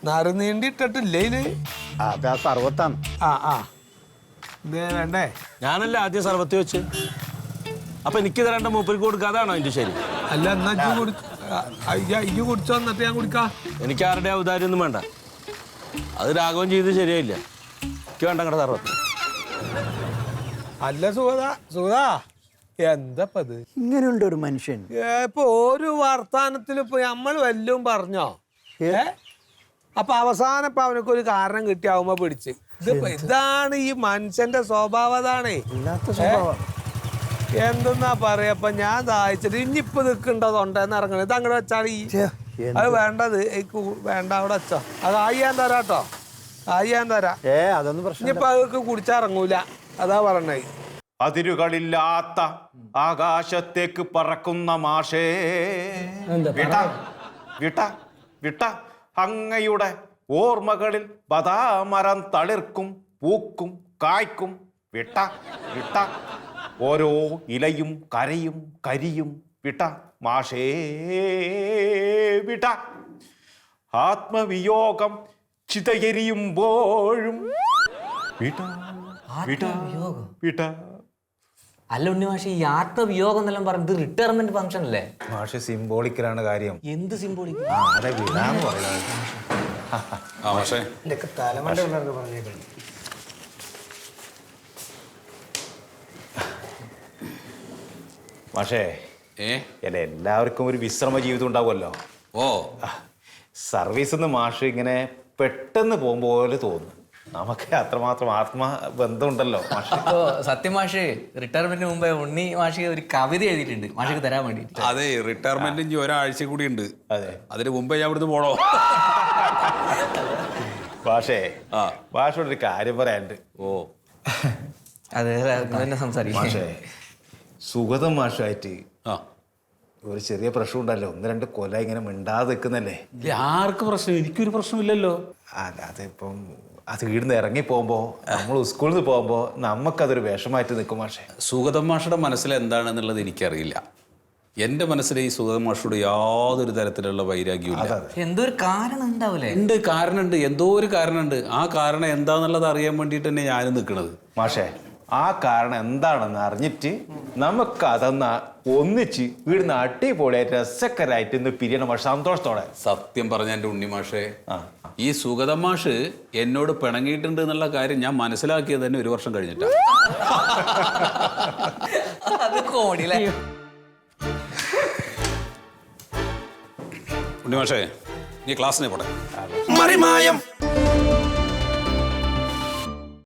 നറുനീണ്ടിട്ടിട്ടില്ലേ അതാ സർവത്താണ്. വേണ്ടേ? ഞാനല്ല ആദ്യം സർവത്ത് വെച്ച്. അപ്പൊ എനിക്ക് തരേണ്ട മൂപ്പർക്ക് കൊടുക്കാതാണോ എന്റെ ശരി? അല്ല എന്നാ ഇയ്യ് കുടിച്ചോ, എന്നിട്ട് ഞാൻ കുടിക്കാം. എനിക്ക് ആരുടെ ഔദാര്യം ഒന്നും വേണ്ട. അത് രാഘവൻ ചെയ്ത് ശരിയായില്ല. എനിക്ക് വേണ്ട അങ്ങടെ സർവത്ത്. അല്ല സുഗത എന്താപ്പത്? ഇങ്ങനെയുണ്ട് ഒരു മനുഷ്യൻ. ഇപ്പൊ ഒരു വർത്താനത്തിലും ഇപ്പൊ നമ്മൾ വല്ലതും പറഞ്ഞോ? അപ്പൊ അവസാനം ഇപ്പൊ അവനക്കൊരു കാരണം കിട്ടിയാവുമ്പോ പിടിച്ച് ഇതാണ് ഈ മനുഷ്യന്റെ സ്വഭാവം. അതാണേ എന്തെന്നാ പറയപ്പ ഞാൻ ദാഹിച്ചിട്ട് ഇനിയിപ്പൊ നിൽക്കണ്ടതുണ്ടെന്ന് ഇറങ്ങണത്. ഇത് അങ്ങോട്ട് വെച്ചാൽ അത് വേണ്ടത് വേണ്ട, അവിടെ വെച്ചോ. അത് ആയിയാൻ തരാട്ടോ, ആയിയാൻ തരാം. അതൊന്നും പ്രശ്നം. ഇനിയിപ്പൊ അതൊക്കെ കുടിച്ചിറങ്ങൂല, അതാ പറഞ്ഞേ. അതിരുകളില്ലാത്ത ആകാശത്തേക്ക് പറക്കുന്ന മാഷേ, വിട്ട വിട്ട വിട്ട അങ്ങയുടെ ഓർമ്മകളിൽ ബദാമരം തളിർക്കും, പൂക്കും, കായ്ക്കും. വിട്ട വിട്ട ഓരോ ഇലയും കരയും കരിയും. വിട്ട മാഷേ വിട്ട ആത്മവിയോഗം ചിതയെരിയുമ്പോഴും. വിട്ട വിട്ട വിട്ട. അല്ല ഉണ്ണി മാഷെ, ഈ ആത്മവിയോഗം എന്നെല്ലാം പറഞ്ഞത് റിട്ടയർമെന്റ് ഫംഗ്ഷൻ അല്ലേ? മാഷെ സിംബോളിക്കലാണ് കാര്യം. എന്ത് സിംബോളിക്? അതെ വിടാന്ന് പറയുന്നത്. മാഷേ എല്ലാവർക്കും ഒരു വിശ്രമ ജീവിതം ഉണ്ടാവുമല്ലോ. സർവീസിൽ നിന്ന് മാഷ് ഇങ്ങനെ പെട്ടെന്ന് പോകുമ്പോ പോലെ തോന്നുന്നു. നമുക്ക് അത്രമാത്രം ആത്മബന്ധമുണ്ടല്ലോ മാഷ്. സത്യം മാഷ്, റിട്ടയർമെന്റിന് മുമ്പേ ഉണ്ണി മാഷി ഒരു കവിത എഴുതിയിട്ടുണ്ട് മാഷിക്ക് തരാൻ വേണ്ടി. അതെ, റിട്ടയർമെന്റ് ഇനി ഒരാഴ്ച കൂടി ഉണ്ട്. അതെ, അതിന് മുമ്പേ ഞാൻ ഇവിടുന്ന് പോണോ? മാഷേ മാഷോടൊരു കാര്യം പറയാനുണ്ട്. അതെ, സംസാരിക്കും മാഷേ. സുഗതം മാഷായിട്ട് ഒരു ചെറിയ പ്രശ്നം ഉണ്ടല്ലോ. 1-2 കൊല ഇങ്ങനെ മിണ്ടാതെ നിൽക്കുന്നല്ലേ. ആർക്ക് പ്രശ്നം? എനിക്കൊരു പ്രശ്നമില്ലല്ലോ. അതിപ്പം അത് വീടിന്ന് ഇറങ്ങി പോകുമ്പോ, നമ്മൾ സ്കൂളിൽ നിന്ന് പോകുമ്പോ നമുക്കതൊരു വിഷമായിട്ട് നിൽക്കും മാഷേ. സുഗതം മാഷയുടെ മനസ്സിൽ എന്താണെന്നുള്ളത് എനിക്കറിയില്ല. എന്റെ മനസ്സിൽ ഈ സുഗതം മാഷോട് യാതൊരു തരത്തിലുള്ള വൈരാഗ്യവും ഇല്ല. എന്തോ ഒരു കാരണം ഉണ്ടാവൂലേ? ഉണ്ട്, കാരണമുണ്ട്, എന്തോ ഒരു കാരണമുണ്ട്. ആ കാരണം എന്താന്നുള്ളത് അറിയാൻ വേണ്ടിയിട്ട് തന്നെ ഞാനും നിൽക്കണത്. മാഷേ, ആ കാരണം എന്താണെന്ന് അറിഞ്ഞിട്ട് നമുക്ക് അതൊന്ന് ഒന്നിച്ച് വീടിന്ന് അടിപൊളിയായിട്ട് രസക്കരായിട്ട് ഇന്ന് പിരിയണം സന്തോഷത്തോടെ. സത്യം പറഞ്ഞ എൻ്റെ ഉണ്ണിമാഷേ, ഈ സുഗതം മാഷ് എന്നോട് പിണങ്ങിയിട്ടുണ്ട് എന്നുള്ള കാര്യം ഞാൻ മനസ്സിലാക്കിയത് തന്നെ 1 വർഷം കഴിഞ്ഞിട്ടാ. അത് കോടിയില്ലേ ഉണ്ണിമാഷേ, നീ ക്ലാസ്സിനെ പോട്ടെ.